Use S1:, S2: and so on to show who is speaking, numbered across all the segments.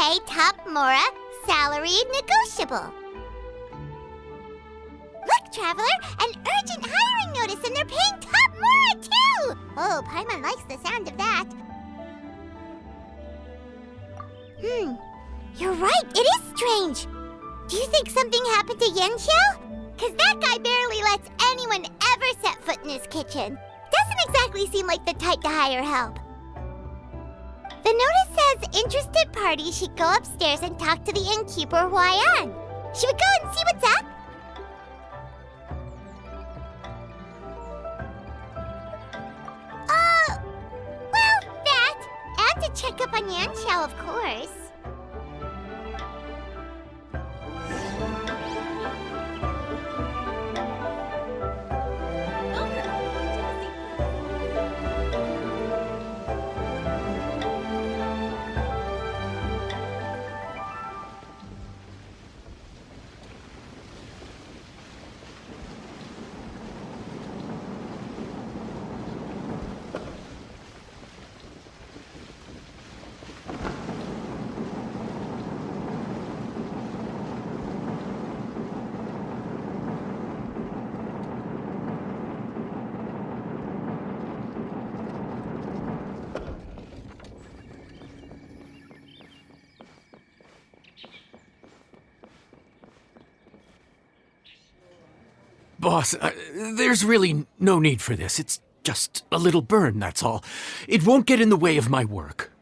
S1: pay top Mora, salary negotiable. Look, Traveler, an urgent hiring notice and they're paying top Mora too! Oh, Paimon likes the sound of that. You're right, it is strange. Do you think something happened to Yanxiao? Cause that guy barely lets anyone ever set foot in his kitchen. Doesn't exactly seem like the type to hire help. The notice says interested parties should go upstairs and talk to the innkeeper Huayan. Should we go and see what's up? Well, that. And to check up on Yanxiao, of course.
S2: Boss, there's really no need for this. It's just a little burn, that's all. It won't get in the way of my work.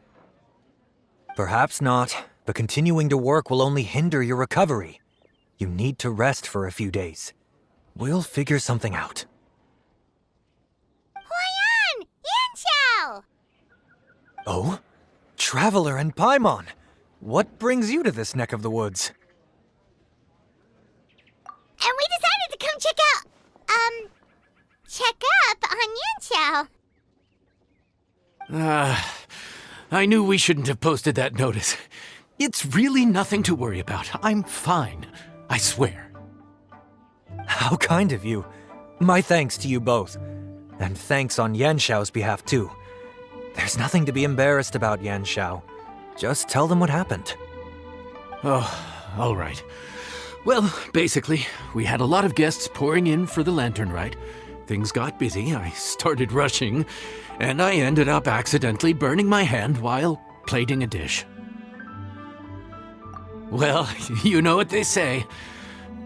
S3: Perhaps not, but continuing to work will only hinder your recovery. You need to rest for a few days. We'll figure something out.
S1: Huayan! Yanxiao!
S3: Oh? Traveler and Paimon! What brings you to this neck of the woods?
S1: And we decided to come check up on Yanxiao.
S2: I knew we shouldn't have posted that notice. It's really nothing to worry about. I'm fine. I swear.
S3: How kind of you. My thanks to you both. And thanks on Yanxiao's behalf, too. There's nothing to be embarrassed about, Yanxiao. Just tell them what happened.
S2: Oh, all right. Well, basically, we had a lot of guests pouring in for the lantern rite. Things got busy, I started rushing, and I ended up accidentally burning my hand while plating a dish. Well, you know what they say.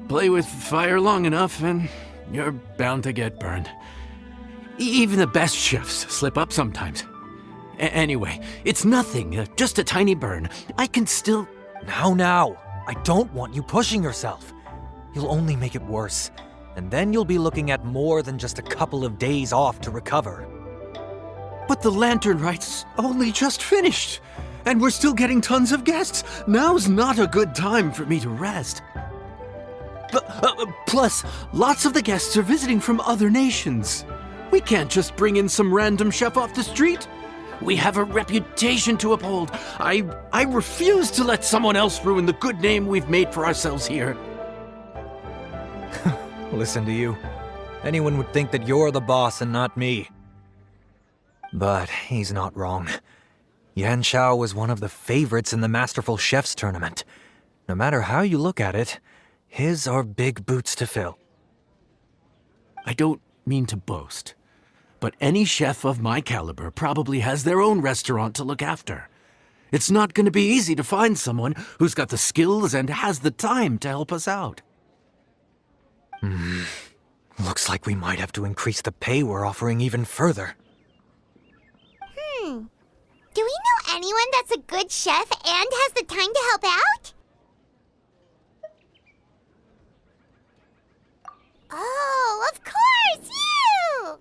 S2: Play with fire long enough and you're bound to get burned. Even the best chefs slip up sometimes. Anyway, it's nothing, just a tiny burn. I can still...
S3: Now. I don't want you pushing yourself. You'll only make it worse. And then you'll be looking at more than just a couple of days off to recover.
S2: But the lantern rite's only just finished. And we're still getting tons of guests. Now's not a good time for me to rest. Plus, lots of the guests are visiting from other nations. We can't just bring in some random chef off the street. We have a reputation to uphold. I refuse to let someone else ruin the good name we've made for ourselves here.
S3: Listen to you. Anyone would think that you're the boss and not me. But he's not wrong. Yanxiao was one of the favorites in the Masterful Chefs tournament. No matter how you look at it, his are big boots to fill.
S2: I don't mean to boast, but any chef of my caliber probably has their own restaurant to look after. It's not going to be easy to find someone who's got the skills and has the time to help us out.
S3: Looks like we might have to increase the pay we're offering even further.
S1: Do we know anyone that's a good chef and has the time to help out? Oh, of course, you!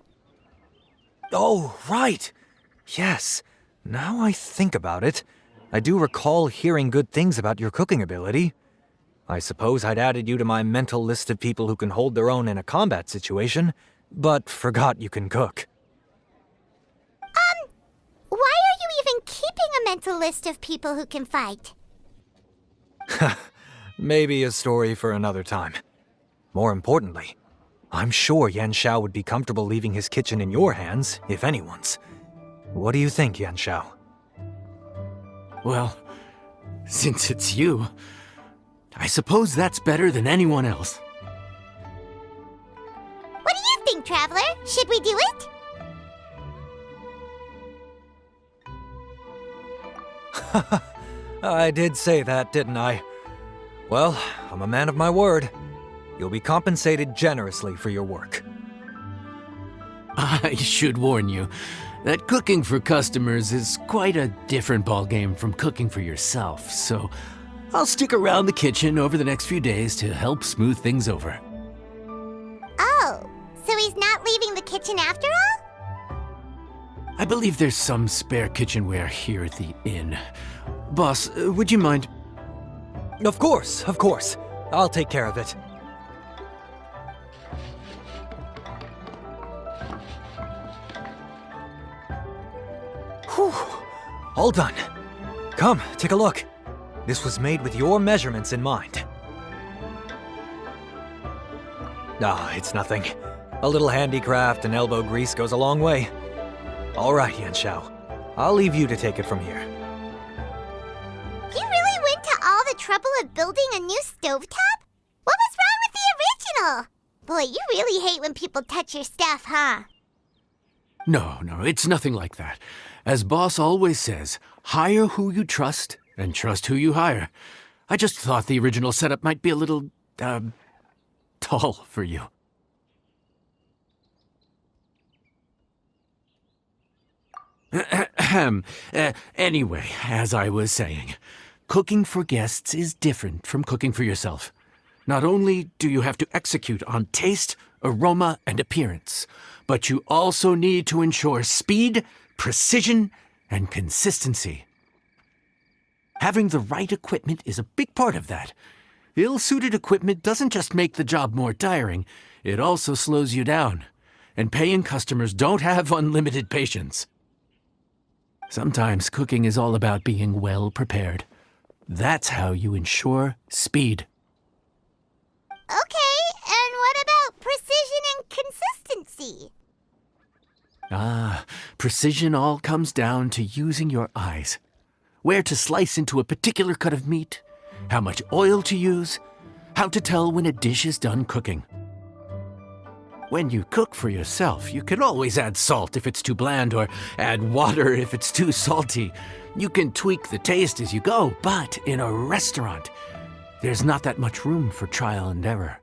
S3: Oh, right. Yes. Now I think about it, I do recall hearing good things about your cooking ability. I suppose I'd added you to my mental list of people who can hold their own in a combat situation, but forgot you can cook.
S1: Why are you even keeping a mental list of people who can fight?
S3: Maybe a story for another time. More importantly, I'm sure Yanxiao would be comfortable leaving his kitchen in your hands, if anyone's. What do you think, Yanxiao?
S2: Well, Since it's you, I suppose that's better than anyone else.
S1: What do you think, Traveler? Should we do it?
S3: I did say that, didn't I? Well, I'm a man of my word. You'll be compensated generously for your work.
S2: I should warn you that cooking for customers is quite a different ballgame from cooking for yourself, so I'll stick around the kitchen over the next few days to help smooth things over.
S1: Oh, so he's not leaving the kitchen after all?
S2: I believe there's some spare kitchenware here at the inn. Boss, would you mind?
S3: Of course, of course. I'll take care of it. Whew. All done. Come, take a look. This was made with your measurements in mind. Ah, it's nothing. A little handicraft and elbow grease goes a long way. All right, Yanxiao. I'll leave you to take it from here.
S1: You really went to all the trouble of building a new stovetop? What was wrong with the original? Boy, you really hate when people touch your stuff, huh?
S2: No, it's nothing like that. As Boss always says, hire who you trust and trust who you hire. I just thought the original setup might be a little, tall for you. Anyway, as I was saying, cooking for guests is different from cooking for yourself. Not only do you have to execute on taste, aroma, and appearance, but you also need to ensure speed, precision, and consistency. Having the right equipment is a big part of that. Ill-suited equipment doesn't just make the job more tiring, it also slows you down. And paying customers don't have unlimited patience. Sometimes cooking is all about being well prepared. That's how you ensure speed.
S1: Okay, and what about precision and consistency?
S2: Precision all comes down to using your eyes. Where to slice into a particular cut of meat, how much oil to use, how to tell when a dish is done cooking. When you cook for yourself, you can always add salt if it's too bland or add water if it's too salty. You can tweak the taste as you go, but in a restaurant, there's not that much room for trial and error.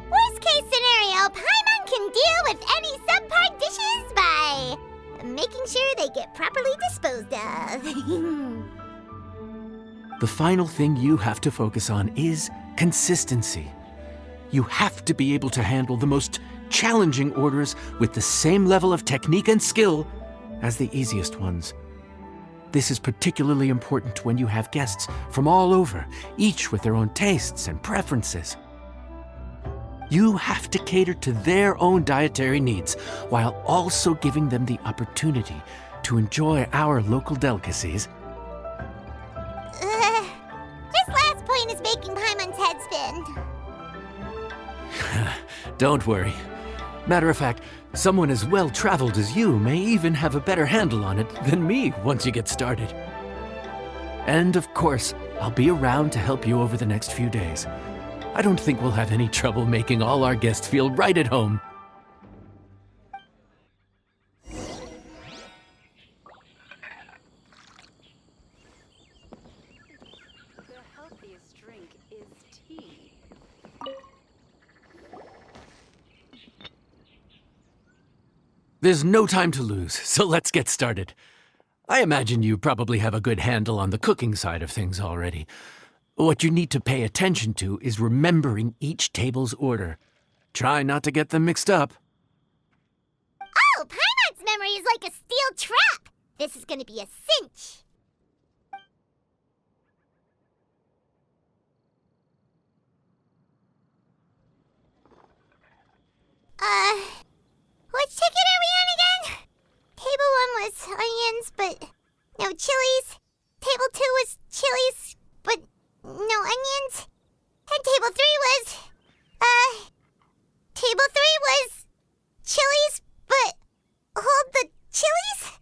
S1: Worst case scenario, Paimon can deal with any subpar dishes by making sure they get properly disposed of.
S2: The final thing you have to focus on is consistency. You have to be able to handle the most challenging orders with the same level of technique and skill as the easiest ones. This is particularly important when you have guests from all over, each with their own tastes and preferences. You have to cater to their own dietary needs while also giving them the opportunity to enjoy our local delicacies.
S1: This last point is making Paimon's head spin.
S2: Don't worry. Matter of fact, someone as well-traveled as you may even have a better handle on it than me once you get started. And of course, I'll be around to help you over the next few days. I don't think we'll have any trouble making all our guests feel right at home.
S4: The healthiest drink is tea.
S2: There's no time to lose, so let's get started. I imagine you probably have a good handle on the cooking side of things already. What you need to pay attention to is remembering each table's order. Try not to get them mixed up.
S1: Oh, Paimon's memory is like a steel trap. This is gonna be a cinch. Which ticket are we on again? Table 1 was onions, but no chilies. Table 2 was chilies, but no onions. And table 3 was, table 3 was chilies, but hold the chilies?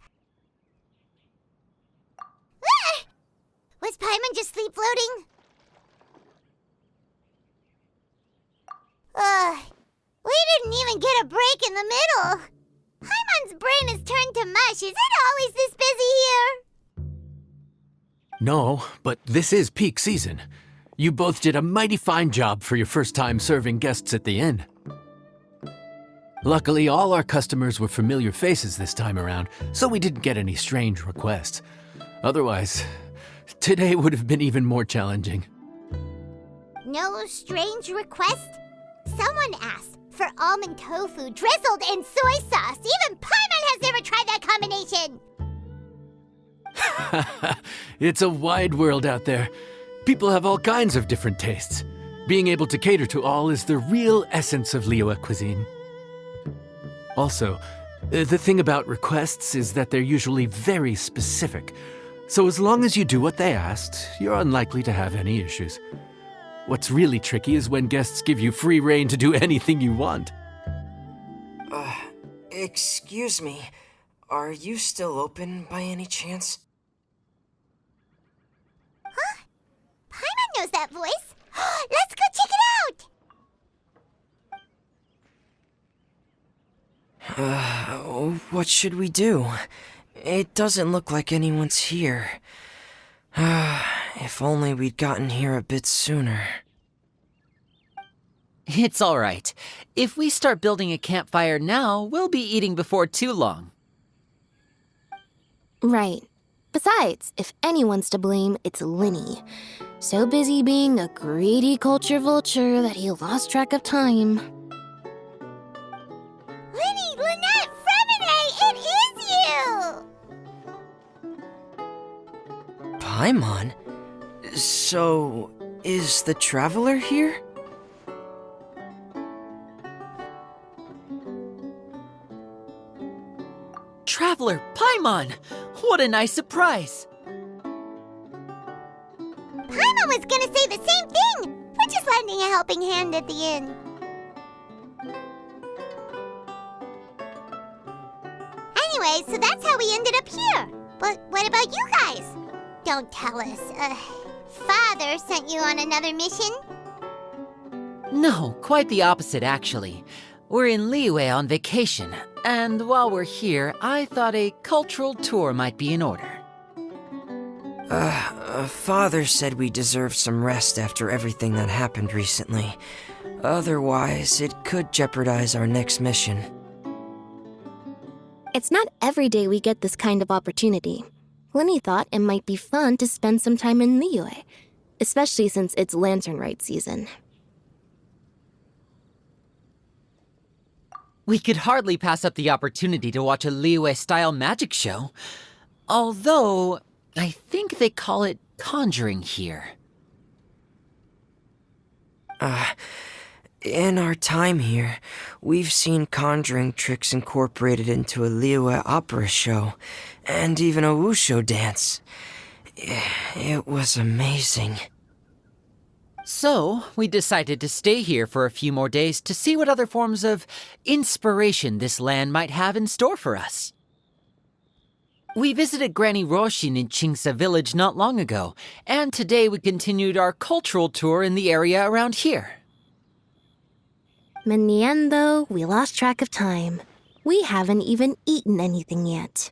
S1: the middle. Paimon's brain has turned to mush. Is it always this busy here?
S2: No, but this is peak season. You both did a mighty fine job for your first time serving guests at the inn. Luckily, all our customers were familiar faces this time around, so we didn't get any strange requests. Otherwise, today would have been even more challenging.
S1: No strange request? Someone asked for almond tofu drizzled in soy sauce. Even Paimon has never tried that combination.
S2: It's a wide world out there. People have all kinds of different tastes. Being able to cater to all is the real essence of Liyue cuisine. Also, the thing about requests is that they're usually very specific. So as long as you do what they asked, you're unlikely to have any issues. What's really tricky is when guests give you free rein to do anything you want.
S5: Excuse me. Are you still open by any chance?
S1: Huh? Paimon knows that voice. Let's go check it out!
S5: What should we do? It doesn't look like anyone's here. If only we'd gotten here a bit sooner.
S6: It's all right. If we start building a campfire now, we'll be eating before too long.
S7: Right. Besides, if anyone's to blame, it's Linny. So busy being a greedy culture vulture that he lost track of time.
S1: Linny, Lynette, Fremine, it is you!
S5: Paimon? So, is the Traveler here?
S6: Traveler, Paimon! What a nice surprise!
S1: Paimon was gonna say the same thing! We're just lending a helping hand at the inn. Anyway, so that's how we ended up here. But what about you guys? Don't tell us. Father sent you on another mission?
S6: No, quite the opposite, actually. We're in Liyue on vacation, and while we're here, I thought a cultural tour might be in order.
S5: Father said we deserve some rest after everything that happened recently. Otherwise, it could jeopardize our next mission.
S7: It's not every day we get this kind of opportunity. Linny thought it might be fun to spend some time in Liyue, especially since it's Lantern Rite season.
S6: We could hardly pass up the opportunity to watch a Liyue-style magic show. Although, I think they call it conjuring here.
S5: In our time here, we've seen conjuring tricks incorporated into a Liyue opera show, and even a wushu dance. It was amazing.
S6: So, we decided to stay here for a few more days to see what other forms of inspiration this land might have in store for us. We visited Granny Roshin in Chingsa village not long ago, and today we continued our cultural tour in the area around here.
S7: In the end, though, we lost track of time. We haven't even eaten anything yet.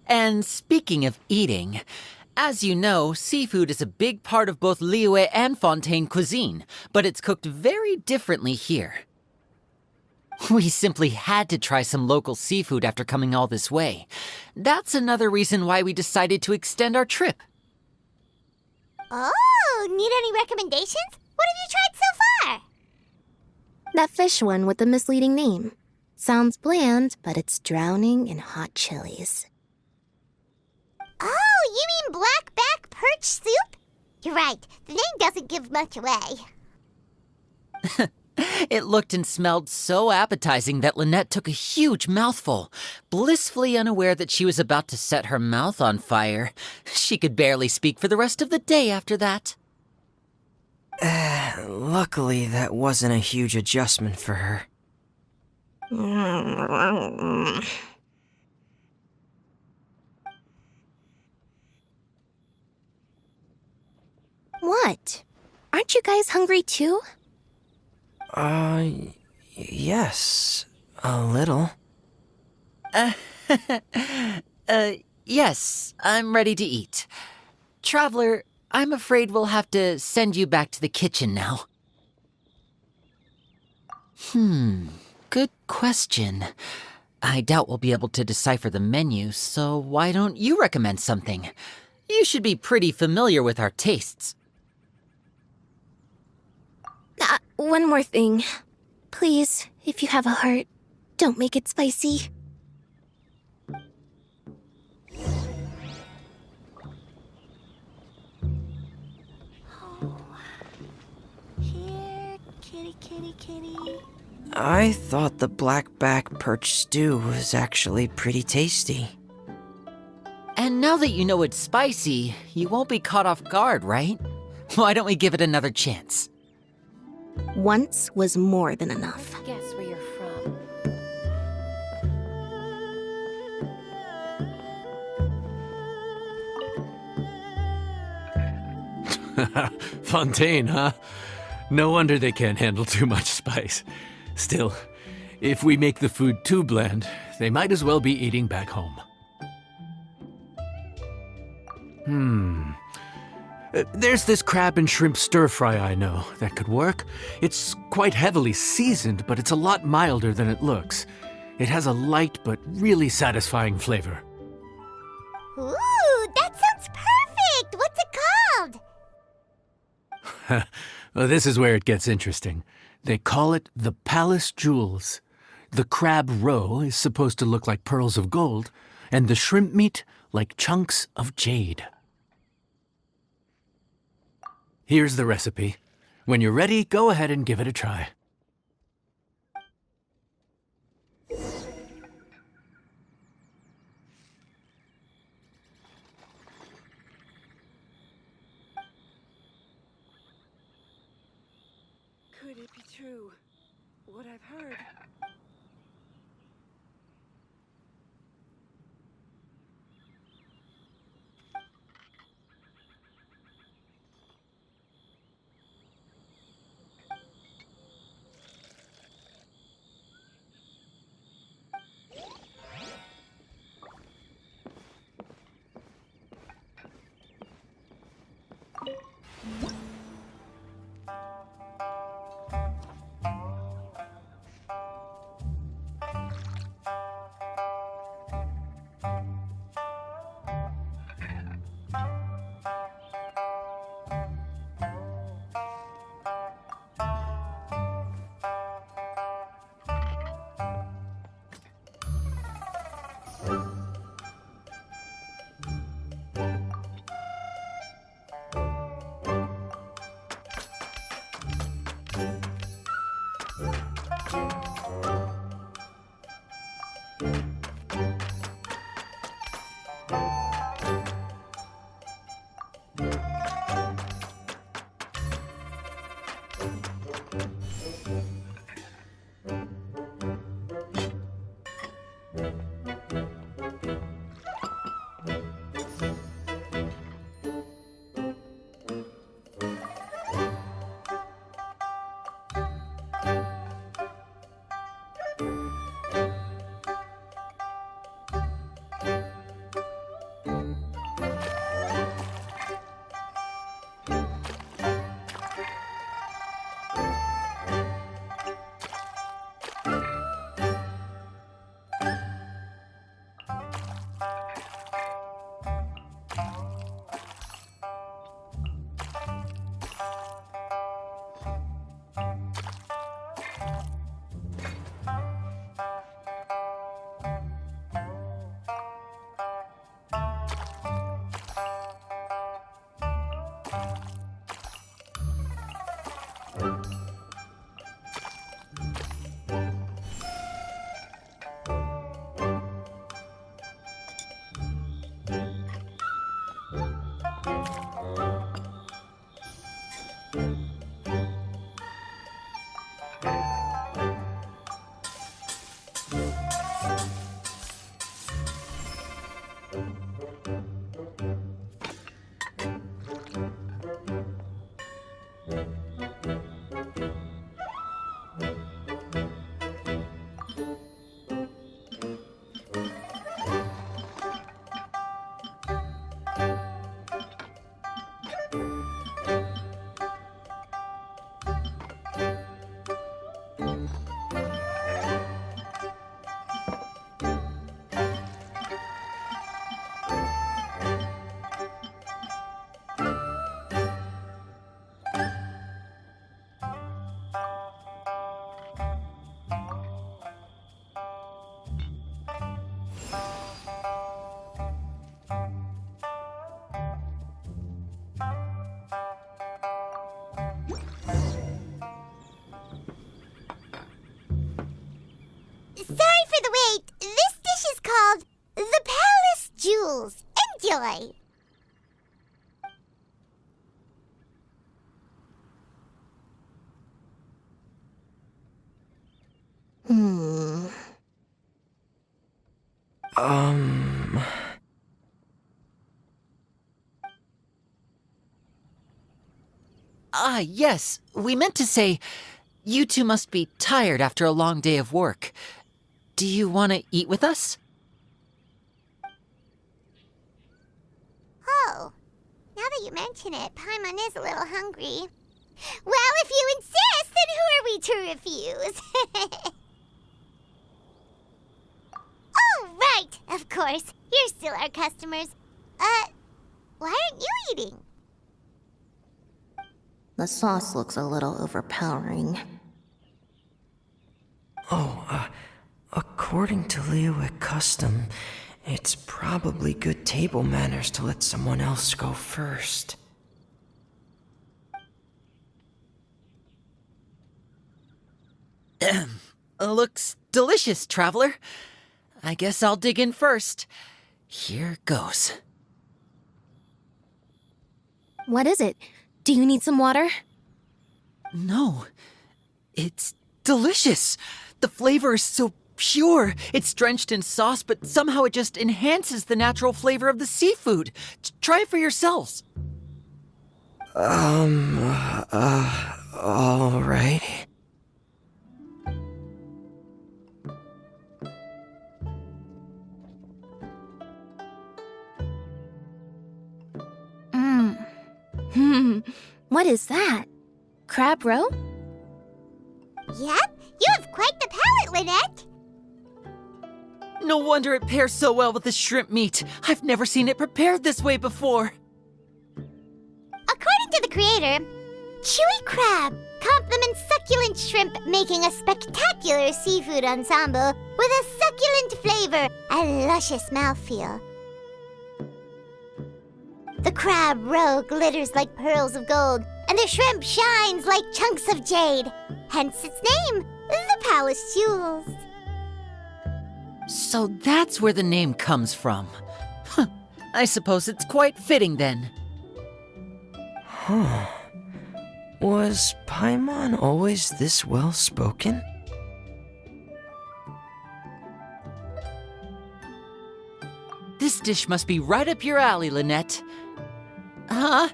S6: And speaking of eating, as you know, seafood is a big part of both Liyue and Fontaine cuisine, but it's cooked very differently here. We simply had to try some local seafood after coming all this way. That's another reason why we decided to extend our trip.
S1: Oh, need any recommendations? What have you tried so far?
S7: That fish one with the misleading name. Sounds bland, but it's drowning in hot chilies.
S1: Oh, you mean blackback perch soup? You're right, the name doesn't give much away.
S6: It looked and smelled so appetizing that Lynette took a huge mouthful, blissfully unaware that she was about to set her mouth on fire. She could barely speak for the rest of the day after that.
S5: Luckily, that wasn't a huge adjustment for her.
S7: What? Aren't you guys hungry too?
S5: Yes, a little.
S6: Yes, I'm ready to eat. Traveler, I'm afraid we'll have to send you back to the kitchen now. Good question. I doubt we'll be able to decipher the menu, so why don't you recommend something? You should be pretty familiar with our tastes.
S7: One more thing. Please, if you have a heart, don't make it spicy.
S1: Here, kitty, kitty, kitty.
S5: I thought the blackback perch stew was actually pretty tasty.
S6: And now that you know it's spicy, you won't be caught off guard, right? Why don't we give it another chance?
S7: Once was more than enough.
S4: Guess where you're from.
S2: Fontaine, huh? No wonder they can't handle too much spice. Still, if we make the food too bland, they might as well be eating back home. There's this crab and shrimp stir-fry I know that could work. It's quite heavily seasoned, but it's a lot milder than it looks. It has a light but really satisfying flavor.
S1: Ooh, that sounds perfect! What's it called?
S2: Well, this is where it gets interesting. They call it the Palace Jewels. The crab roe is supposed to look like pearls of gold, and the shrimp meat like chunks of jade. Here's the recipe. When you're ready, go ahead and give it a try.
S4: Could it be true? What I've heard.
S1: boy.
S7: Hmm.
S6: Yes. We meant to say, you two must be tired after a long day of work. Do you want to eat with us?
S1: Oh, now that you mention it, Paimon is a little hungry. Well, if you insist, then who are we to refuse? Oh, right, of course. You're still our customers. Why aren't you eating?
S7: The sauce looks a little overpowering.
S5: According to Liyue custom, it's probably good table manners to let someone else go first.
S6: Looks delicious, traveler. I guess I'll dig in first. Here goes.
S7: What is it? Do you need some water?
S6: No, it's delicious. The flavor is so pure. It's drenched in sauce, but somehow it just enhances the natural flavor of the seafood. Try it for yourselves.
S5: All right.
S7: What is that? Crab roe?
S1: Yep, you have quite the palate, Lynette.
S6: No wonder it pairs so well with the shrimp meat. I've never seen it prepared this way before.
S1: According to the creator, chewy crab complements succulent shrimp, making a spectacular seafood ensemble with a succulent flavor and luscious mouthfeel. The crab roe glitters like pearls of gold, and the shrimp shines like chunks of jade. Hence its name, the Palace Jewels.
S6: So that's where the name comes from. Huh. I suppose it's quite fitting then.
S5: Was Paimon always this well-spoken?
S6: This dish must be right up your alley, Lynette. Huh?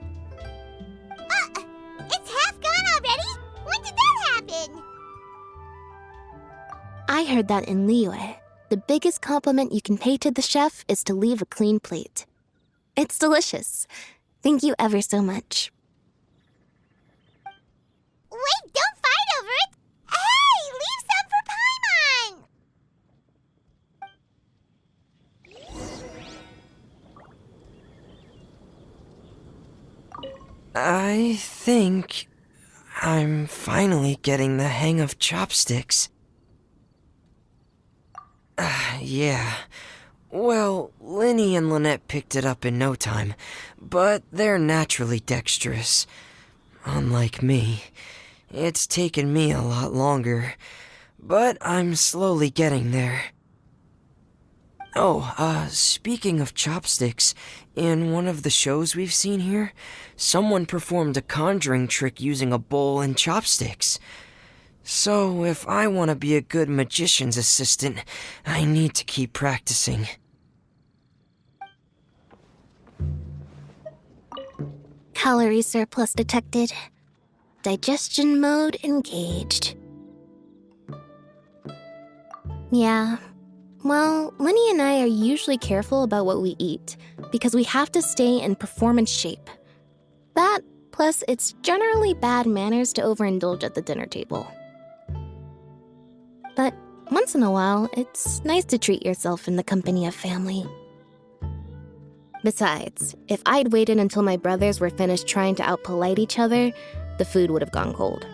S1: It's half gone already? When did that happen?
S7: I heard that in Liyue, the biggest compliment you can pay to the chef is to leave a clean plate. It's delicious. Thank you ever so much.
S1: Wait, don't fight over it! Hey, leave some for Paimon!
S5: I think I'm finally getting the hang of chopsticks. Yeah. Well, Linny and Lynette picked it up in no time, but they're naturally dexterous. Unlike me, it's taken me a lot longer, but I'm slowly getting there. Oh, speaking of chopsticks, in one of the shows we've seen here, someone performed a conjuring trick using a bowl and chopsticks. So, if I want to be a good magician's assistant, I need to keep practicing.
S7: Calorie surplus detected. Digestion mode engaged. Yeah. Well, Lenny and I are usually careful about what we eat because we have to stay in performance shape. That, plus it's generally bad manners to overindulge at the dinner table. But once in a while, it's nice to treat yourself in the company of family. Besides, if I'd waited until my brothers were finished trying to outpolite each other, the food would have gone cold.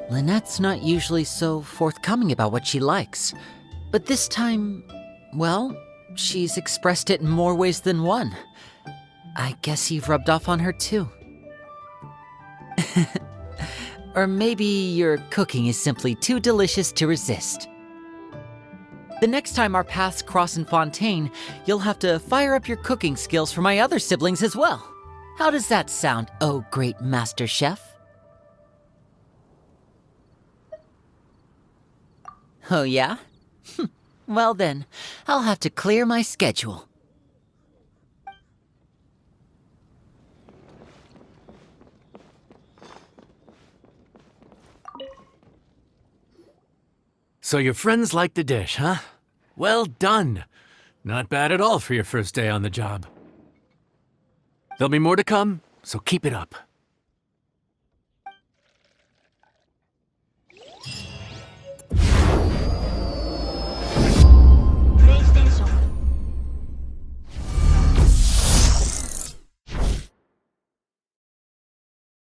S6: Lynette's not usually so forthcoming about what she likes. But this time, well, she's expressed it in more ways than one. I guess you've rubbed off on her too. Or maybe your cooking is simply too delicious to resist. The next time our paths cross in Fontaine, you'll have to fire up your cooking skills for my other siblings as well. How does that sound, oh great master chef? Oh yeah? Well then, I'll have to clear my schedule.
S2: So your friends like the dish, huh? Well done. Not bad at all for your first day on the job. There'll be more to come, so keep it up.